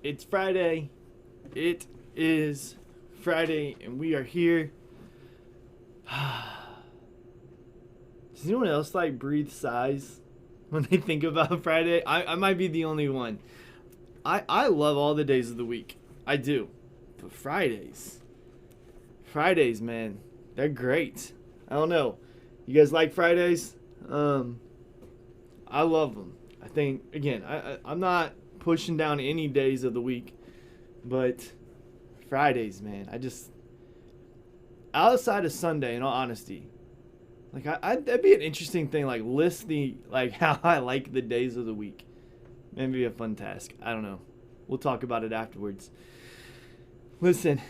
It's Friday. It is Friday, and we are here. Does anyone else like breathe sighs when they think about Friday? I might be the only one. I love all the days of the week. I do. But Fridays, man, they're great. I don't know. You guys like Fridays? I love them. I think, again, I'm not pushing down any days of the week, but Fridays, man, outside of Sunday, in all honesty, like that'd be an interesting thing, like list how I like the days of the week. Maybe a fun task. I don't know. We'll talk about it afterwards. Listen,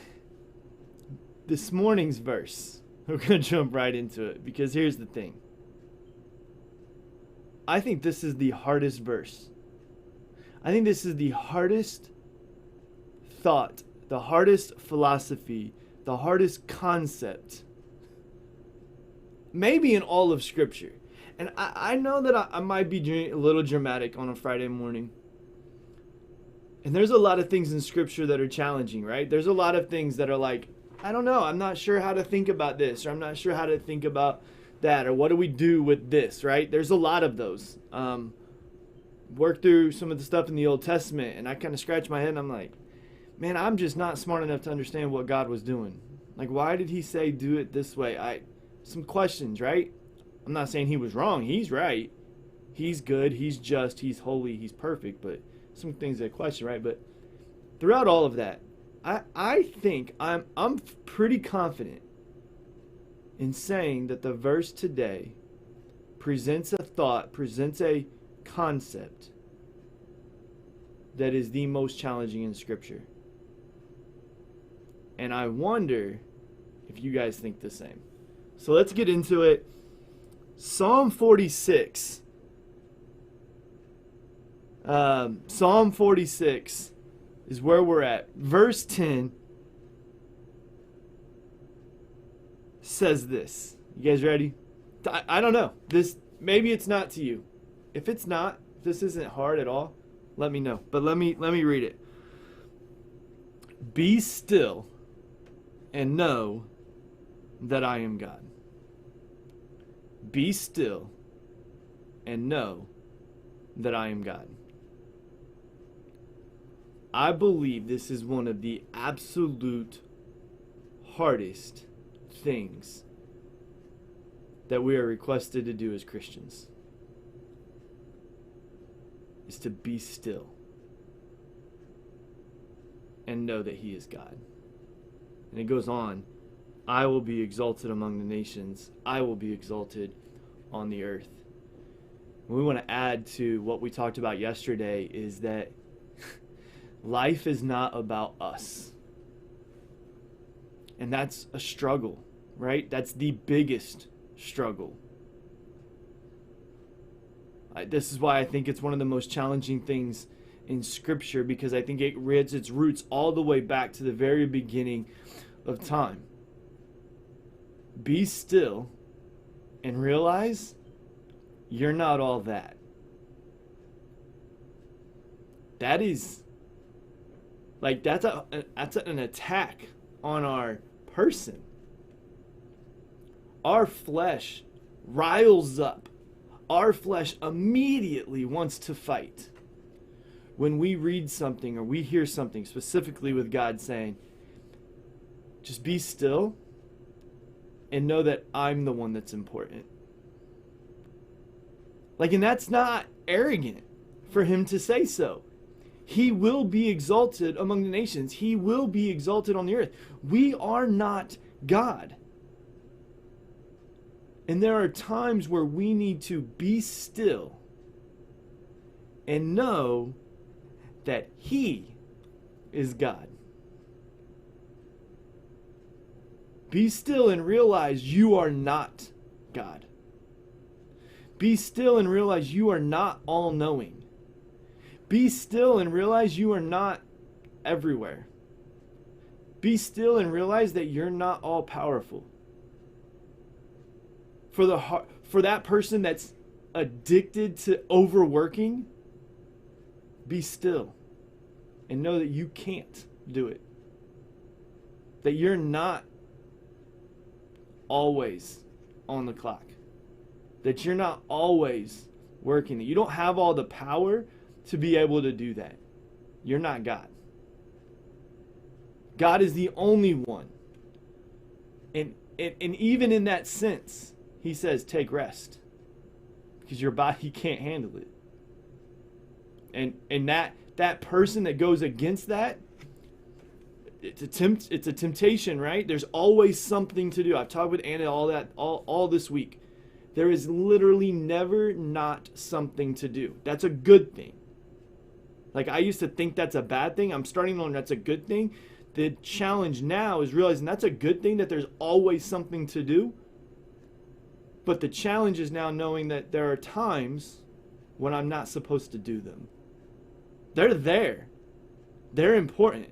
this morning's verse, we're going to jump right into it because here's the thing. I think this is the hardest verse. I think this is the hardest thought, the hardest philosophy, the hardest concept, maybe in all of Scripture. And I know that I might be a little dramatic on a Friday morning. And there's a lot of things in Scripture that are challenging, right? There's a lot of things that are like, I don't know, I'm not sure how to think about this, or I'm not sure how to think about that, or what do we do with this, right? There's a lot of those. Work through some of the stuff in the Old Testament, and I kind of scratch my head, and I'm like, man, I'm just not smart enough to understand what God was doing. Like, why did he say do it this way? Some questions, right? I'm not saying he was wrong. He's right. He's good. He's just. He's holy. He's perfect. But some things I question, right? But throughout all of that, I think I'm pretty confident in saying that the verse today presents a thought, presents a concept that is the most challenging in Scripture. And I wonder if you guys think the same. So let's get into it. Psalm 46. Psalm 46 is where we're at. Verse 10 says this. You guys ready? I don't know. Maybe it's not to you. If it's not, if this isn't hard at all, let me know. But let me read it. Be still and know that I am God. Be still and know that I am God. I believe this is one of the absolute hardest things that we are requested to do as Christians, is to be still and know that he is God. And it goes on, I will be exalted among the nations. I will be exalted on the earth. What we want to add to what we talked about yesterday is that life is not about us. And that's a struggle, right? That's the biggest struggle. This is why I think it's one of the most challenging things in Scripture, because I think it reads its roots all the way back to the very beginning of time. Be still and realize you're not all that. That is, like, that's an attack on our person. Our flesh riles up. Our flesh immediately wants to fight when we read something or we hear something, specifically with God saying, just be still and know that I'm the one that's important. Like, and that's not arrogant for him to say so. He will be exalted among the nations. He will be exalted on the earth. We are not God. And there are times where we need to be still and know that he is God. Be still and realize you are not God. Be still and realize you are not all-knowing. Be still and realize you are not everywhere. Be still and realize that you're not all-powerful. For that person that's addicted to overworking, be still and know that you can't do it. That you're not always on the clock. That you're not always working. That you don't have all the power to be able to do that. You're not God. God is the only one. And even in that sense, he says, take rest. Because your body can't handle it. And that person that goes against that, it's a temptation, right? There's always something to do. I've talked with Anna all this week. There is literally never not something to do. That's a good thing. Like, I used to think that's a bad thing. I'm starting to learn that's a good thing. The challenge now is realizing that's a good thing, that there's always something to do. But the challenge is now knowing that there are times when I'm not supposed to do them. They're there. They're important.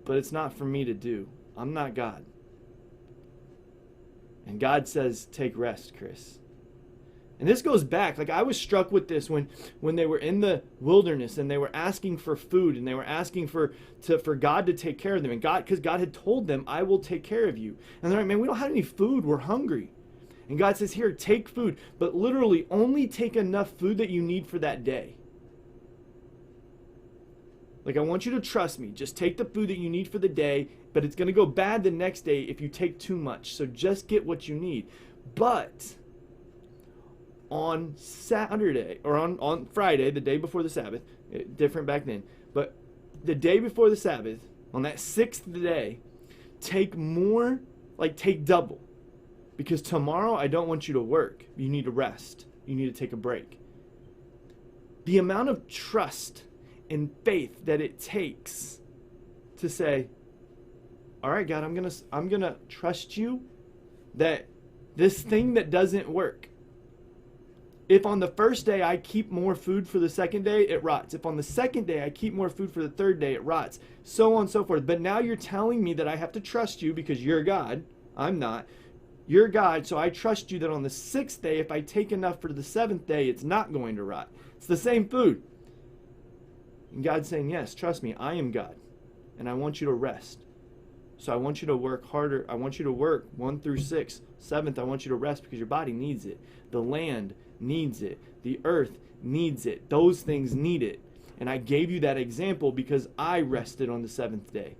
But it's not for me to do. I'm not God. And God says, take rest, Chris. And this goes back, like I was struck with this when they were in the wilderness and they were asking for food and they were asking for God to take care of them. And because God had told them, I will take care of you. And they're like, man, we don't have any food. We're hungry. And God says, here, take food. But literally only take enough food that you need for that day. Like, I want you to trust me. Just take the food that you need for the day, but it's going to go bad the next day if you take too much. So just get what you need. But on Saturday, or on Friday, the day before the Sabbath, different back then, but the day before the Sabbath, on that sixth day, take more, like take double. Because tomorrow I don't want you to work. You need to rest. You need to take a break. The amount of trust and faith that it takes to say, all right, God, I'm gonna trust you that this thing that doesn't work, if on the first day I keep more food for the second day, it rots. If on the second day I keep more food for the third day, it rots. So on and so forth. But now you're telling me that I have to trust you because you're God. I'm not. You're God, so I trust you that on the sixth day, if I take enough for the seventh day, it's not going to rot. It's the same food. And God's saying, yes, trust me, I am God. And I want you to rest. So I want you to work harder. I want you to work 1 through 6. Seventh, I want you to rest because your body needs it. The land needs it. The earth needs it. Those things need it. And I gave you that example because I rested on the seventh day.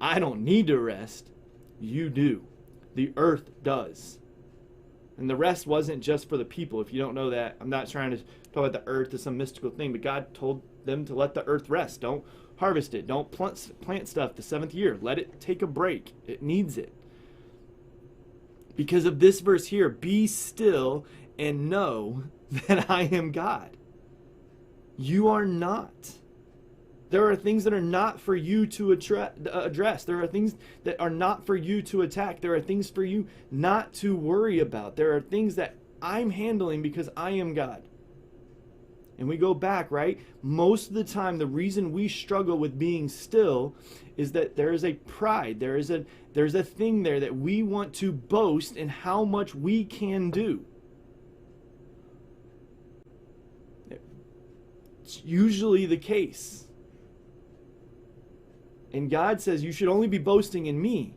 I don't need to rest. You do. The earth does. And the rest wasn't just for the people. If you don't know that, I'm not trying to talk about the earth as some mystical thing, but God told them to let the earth rest. Don't harvest it. Don't plant stuff the seventh year. Let it take a break. It needs it. Because of this verse here, be still and know that I am God. You are not. There are things that are not for you to address. There are things that are not for you to attack. There are things for you not to worry about. There are things that I'm handling because I am God. And we go back, right? Most of the time, the reason we struggle with being still is that there is a pride. There's a thing there that we want to boast in how much we can do. It's usually the case. And God says you should only be boasting in me.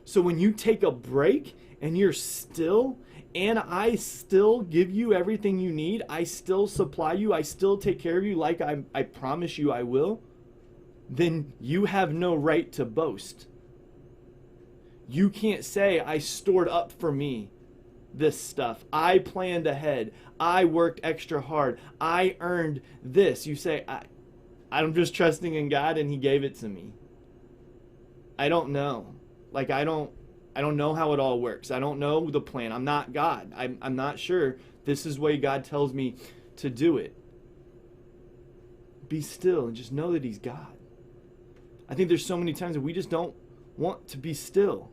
So when you take a break and you're still, and I still give you everything you need, I still supply you, I still take care of you like I promise you I will, then you have no right to boast. You can't say I stored up for me this stuff. I planned ahead. I worked extra hard. I earned this. You say, I'm just trusting in God and he gave it to me. I don't know. Like, I don't know how it all works. I don't know the plan. I'm not God. I'm not sure this is the way God tells me to do it. Be still and just know that he's God. I think there's so many times that we just don't want to be still.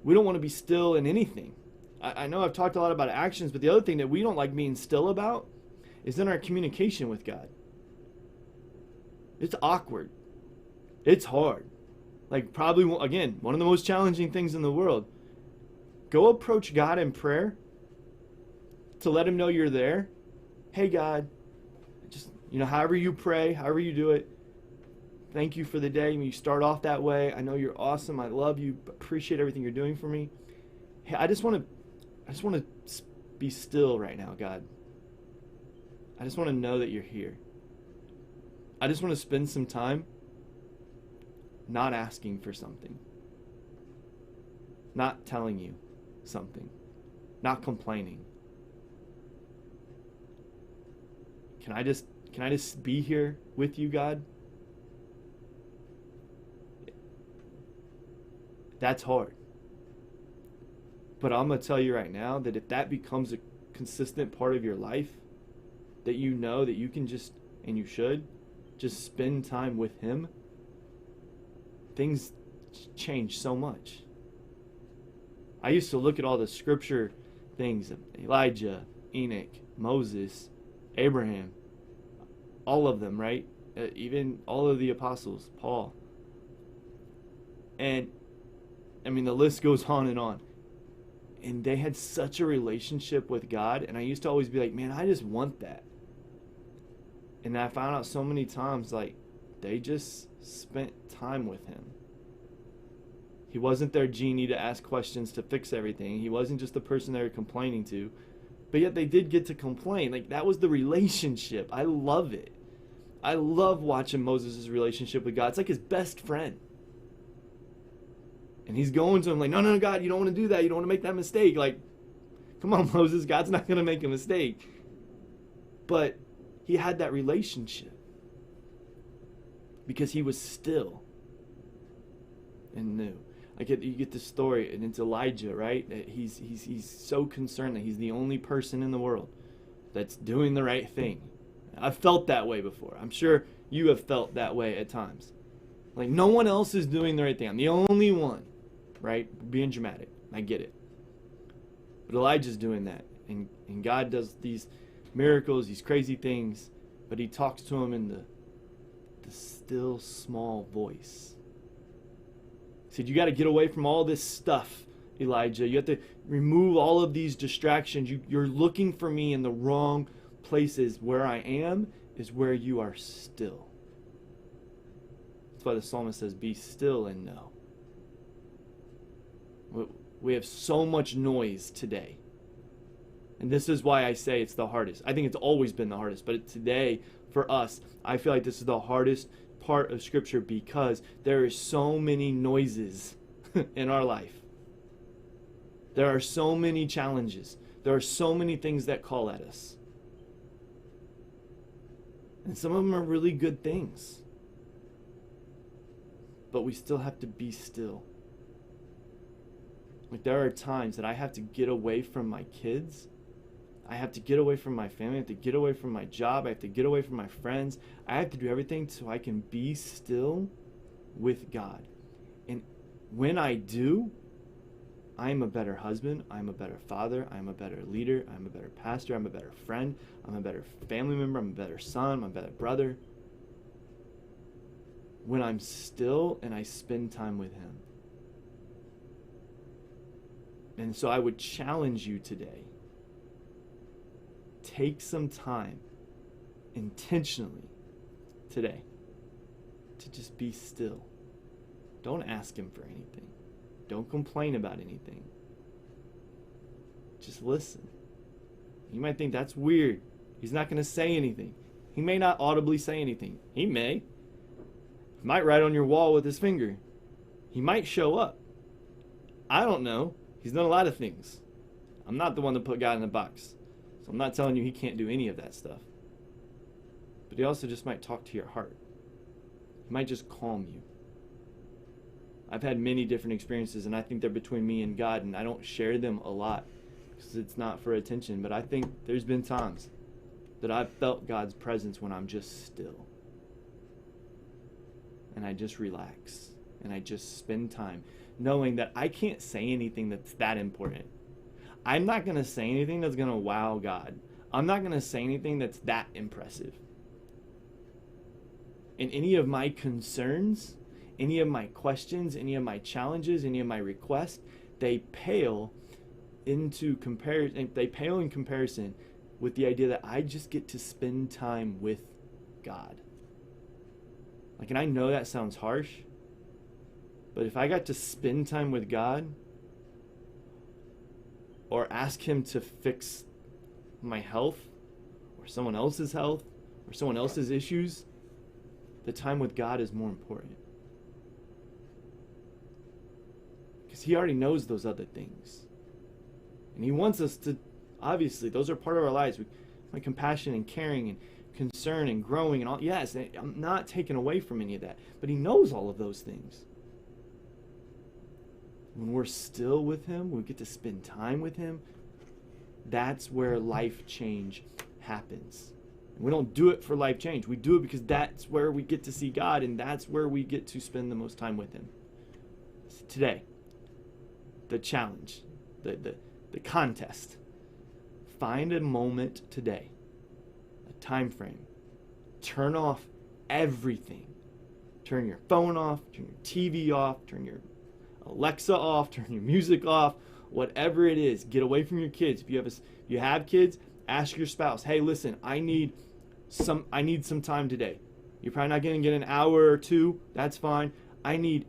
We don't want to be still in anything. I know I've talked a lot about actions, but the other thing that we don't like being still about is in our communication with God. It's awkward. It's hard. Like, probably, again, one of the most challenging things in the world. Go approach God in prayer to let him know you're there. Hey, God, just, however you pray, however you do it, thank you for the day. You start off that way. I know you're awesome. I love you. Appreciate everything you're doing for me. Hey, I just want to be still right now, God. I just want to know that you're here. I just want to spend some time not asking for something, not telling you something, not complaining. Can I just be here with you, God? That's hard. But I'm going to tell you right now that if that becomes a consistent part of your life, that you know that you can just, and you should, just spend time with him, things change so much. I used to look at all the scripture things, Elijah, Enoch, Moses, Abraham, all of them, right? Even all of the apostles, Paul. And, I mean, the list goes on. And they had such a relationship with God, and I used to always be like, man, I just want that. And I found out so many times, like, they just spent time with him. He wasn't their genie to ask questions to fix everything. He wasn't just the person they were complaining to. But yet they did get to complain. Like, that was the relationship. I love it. I love watching Moses' relationship with God. It's like his best friend. And he's going to him like, no, God, you don't want to do that. You don't want to make that mistake. Like, come on, Moses. God's not going to make a mistake. But he had that relationship because he was still and knew. You get this story, and it's Elijah, right? He's so concerned that he's the only person in the world that's doing the right thing. I've felt that way before. I'm sure you have felt that way at times. Like, no one else is doing the right thing. I'm the only one, right? Being dramatic. I get it. But Elijah's doing that. And God does these miracles, these crazy things, but he talks to him in the still small voice. He said, you got to get away from all this stuff, Elijah. You have to remove all of these distractions. You're looking for me in the wrong places. Where I am is where you are still. That's why the psalmist says, be still and know. We have so much noise today. And this is why I say it's the hardest. I think it's always been the hardest. But today, for us, I feel like this is the hardest part of Scripture because there are so many noises in our life. There are so many challenges. There are so many things that call at us. And some of them are really good things. But we still have to be still. Like, there are times that I have to get away from my kids. I have to get away from my family. I have to get away from my job. I have to get away from my friends. I have to do everything so I can be still with God. And when I do, I'm a better husband. I'm a better father. I'm a better leader. I'm a better pastor. I'm a better friend. I'm a better family member. I'm a better son. I'm a better brother. When I'm still and I spend time with him. And so I would challenge you today. Take some time intentionally today to just be still. Don't ask him for anything. Don't complain about anything. Just listen. You might think that's weird. He's not going to say anything. He may not audibly say anything. He may. He might write on your wall with his finger. He might show up. I don't know. He's done a lot of things. I'm not the one that put God in the box. So I'm not telling you he can't do any of that stuff. But he also just might talk to your heart. He might just calm you. I've had many different experiences, and I think they're between me and God, and I don't share them a lot because it's not for attention. But I think there's been times that I've felt God's presence when I'm just still. And I just relax. And I just spend time knowing that I can't say anything that's that important. I'm not going to say anything that's going to wow God. I'm not going to say anything that's that impressive. And any of my concerns, any of my questions, any of my challenges, any of my requests, they pale in comparison with the idea that I just get to spend time with God. Like, and I know that sounds harsh, but if I got to spend time with God or ask him to fix my health or someone else's health or someone else's issues, the time with God is more important. Because he already knows those other things. And he wants us to, obviously, those are part of our lives. We like compassion and caring and concern and growing and all. Yes, I'm not taking away from any of that. But he knows all of those things. When we're still with him, we get to spend time with him, that's where life change happens. And we don't do it for life change. We do it because that's where we get to see God, and that's where we get to spend the most time with him. So today, the challenge, the contest. Find a moment today, a time frame. Turn off everything. Turn your phone off, turn your TV off, turn your Alexa off, turn your music off, whatever it is. Get away from your kids. If you have kids, ask your spouse, hey, listen, I need some time today. You're probably not going to get an hour or two. That's fine. I need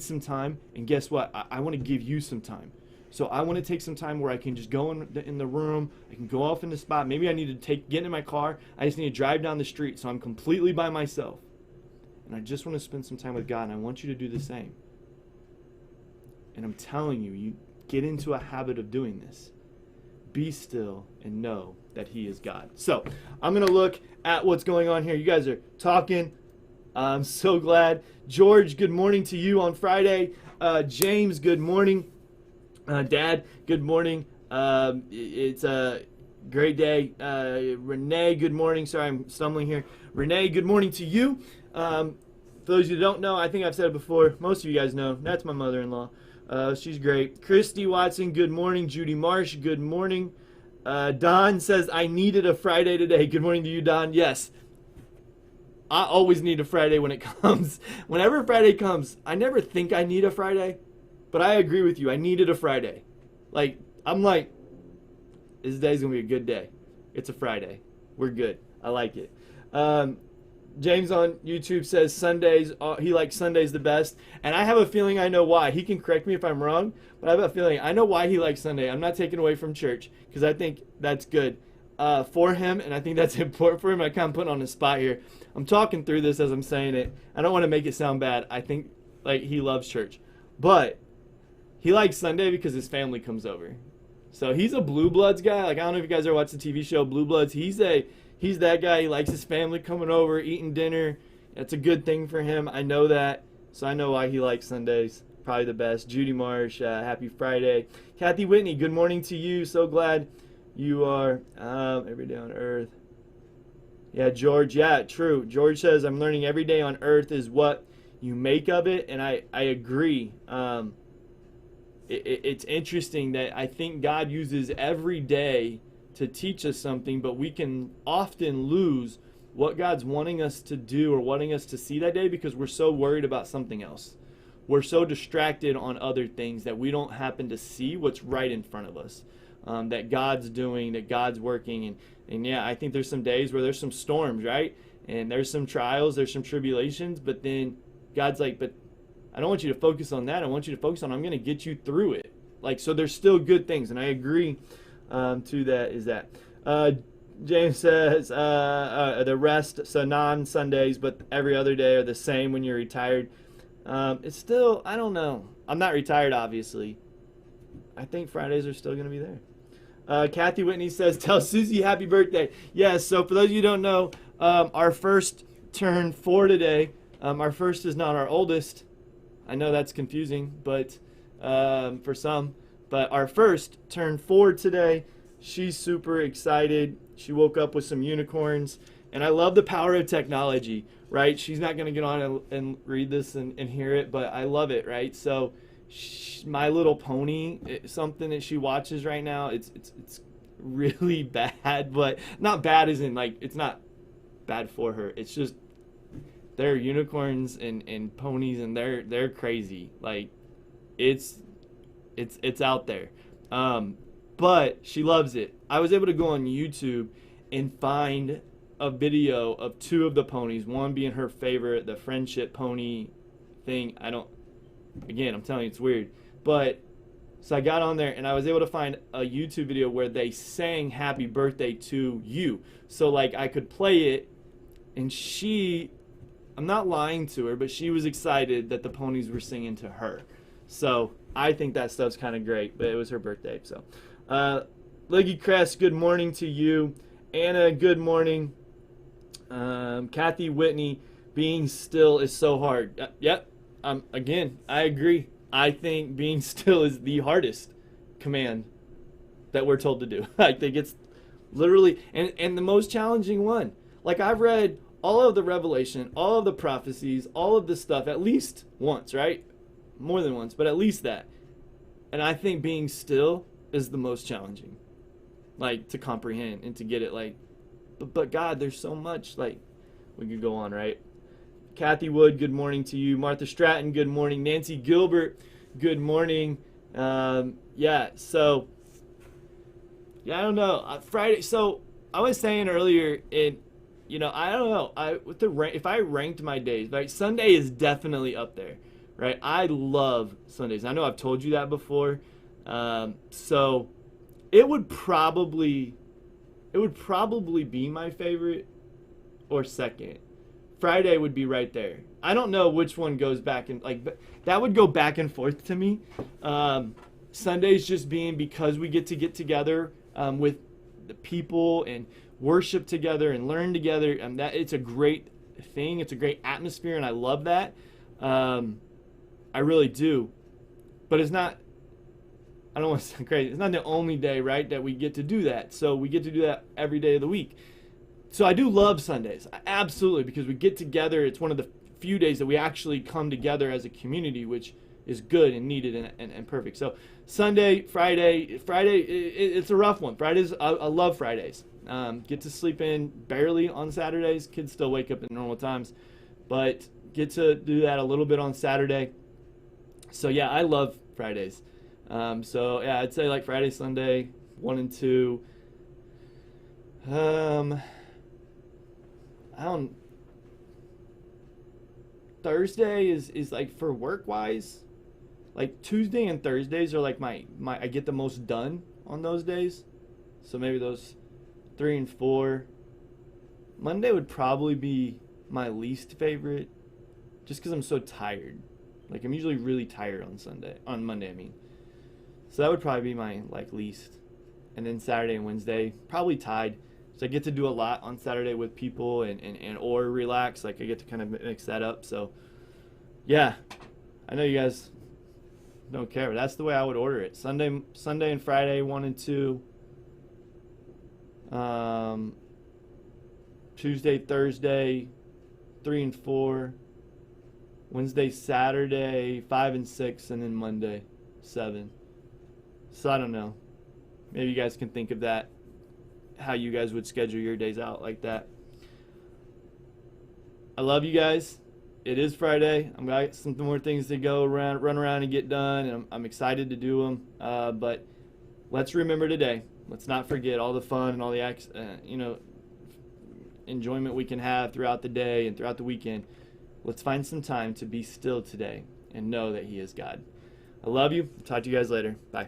some time. And guess what? I want to give you some time. So I want to take some time where I can just go in the room. I can go off in the spot. Maybe I need to get in my car. I just need to drive down the street so I'm completely by myself. And I just want to spend some time with God, and I want you to do the same. And I'm telling you, you get into a habit of doing this. Be still and know that he is God. So I'm going to look at what's going on here. You guys are talking. I'm so glad. George, good morning to you on Friday. James, good morning. Dad, good morning. It's a great day. Renee, good morning. Sorry, I'm stumbling here. Renee, good morning to you. For those who don't know, I think I've said it before. Most of you guys know. That's my mother-in-law. She's great. Christy Watson, good morning. Judy Marsh, good morning. Don says, I needed a Friday today. Good morning to you, Don. Yes. I always need a Friday when it comes. Whenever Friday comes, I never think I need a Friday. But I agree with you. I needed a Friday. I'm like, this day's going to be a good day. It's a Friday. We're good. I like it. James on YouTube says Sundays, he likes Sundays the best. And I have a feeling I know why. He can correct me if I'm wrong, but I have a feeling I know why he likes Sunday. I'm not taking away from church because I think that's good for him, and I think that's important for him. I kind of put on the spot here. I'm talking through this as I'm saying it. I don't want to make it sound bad. I think he loves church. But he likes Sunday because his family comes over. So he's a Blue Bloods guy. I don't know if you guys ever watched the TV show Blue Bloods. He's that guy. He likes his family coming over, eating dinner. That's a good thing for him. I know that. So I know why he likes Sundays. Probably the best. Judy Marsh, happy Friday. Kathy Whitney, good morning to you. So glad you are every day on earth. Yeah, George. Yeah, true. George says, I'm learning every day on earth is what you make of it. And I agree. It's interesting that I think God uses every day to teach us something, but we can often lose what God's wanting us to do or wanting us to see that day because we're so worried about something else. We're so distracted on other things that we don't happen to see what's right in front of us, that God's doing, that God's working. And yeah, I think there's some days where there's some storms, right? And there's some trials, there's some tribulations, but then God's like, but I don't want you to focus on that. I want you to focus on, I'm going to get you through it. So there's still good things. And I agree to that is that. James says the rest, so non-Sundays, but every other day are the same when you're retired. It's still, I don't know. I'm not retired, obviously. I think Fridays are still going to be there. Kathy Whitney says, tell Susie happy birthday. Yes, so for those of you who don't know, our first turned 4 today. Our first is not our oldest. I know that's confusing, but for some. But our first turned 4 today. She's super excited. She woke up with some unicorns. And I love the power of technology, right? She's not going to get on and read this and hear it, but I love it, right? So My Little Pony, something that she watches right now, it's really bad, but not bad as in, it's not bad for her. It's just they're unicorns and ponies, and they're crazy. It's out there. but she loves it. I was able to go on YouTube and find a video of two of the ponies, one being her favorite, the friendship pony thing. Again, I'm telling you, it's weird. But, so I got on there and I was able to find a YouTube video where they sang happy birthday to you. So, like, I could play it, and I'm not lying to her, but she was excited that the ponies were singing to her. So, I think that stuff's kind of great, but it was her birthday, so. Leggy Crest, good morning to you. Anna, good morning. Kathy Whitney, being still is so hard. Yep. Again, I agree. I think being still is the hardest command that we're told to do. I think it's literally, and the most challenging one. Like, I've read all of the Revelation, all of the prophecies, all of this stuff at least once, right? More than once, but at least that. And I think being still is the most challenging, like, to comprehend and to get it, like, but God, there's so much, like, we could go on, right? Kathy Wood, good morning to you. Martha Stratton, good morning. Nancy Gilbert, good morning. Yeah, so, yeah, I don't know. Friday, so I was saying earlier, I don't know. If I ranked my days, right, Sunday is definitely up there, right? I love Sundays. I know I've told you that before. So it would probably be my favorite or second. Friday would be right there. I don't know which one goes back and but that would go back and forth to me. Sundays just being because we get together with the people and worship together and learn together, and that it's a great thing. It's a great atmosphere, and I love that. I really do. But it's not. I don't want to sound crazy. It's not the only day, right, that we get to do that. So we get to do that every day of the week. So I do love Sundays, absolutely, because we get together. It's one of the few days that we actually come together as a community, which is good and needed and perfect. So Sunday, Friday, it's a rough one. Fridays, I love Fridays. Get to sleep in barely on Saturdays. Kids still wake up at normal times, but get to do that a little bit on Saturday. So yeah, I love Fridays. So yeah, I'd say like Friday, Sunday, 1 and 2. Thursday is like for work wise, like Tuesday and Thursdays are like my I get the most done on those days. So maybe those 3 and 4. Monday would probably be my least favorite, just because I'm so tired. Like, I'm usually really tired on Monday, I mean. So that would probably be my like least. And then Saturday and Wednesday, probably tied. So I get to do a lot on Saturday with people or relax. Like, I get to kind of mix that up. So yeah, I know you guys don't care, but that's the way I would order it. Sunday and Friday, 1 and 2. Tuesday, Thursday, 3 and 4. Wednesday, Saturday, 5 and 6, and then Monday, 7. So I don't know. Maybe you guys can think of that, how you guys would schedule your days out like that. I love you guys. It is Friday. I've got some more things to run around and get done, and I'm excited to do them. But let's remember today. Let's not forget all the fun and all the enjoyment we can have throughout the day and throughout the weekend. Let's find some time to be still today and know that He is God. I love you. Talk to you guys later. Bye.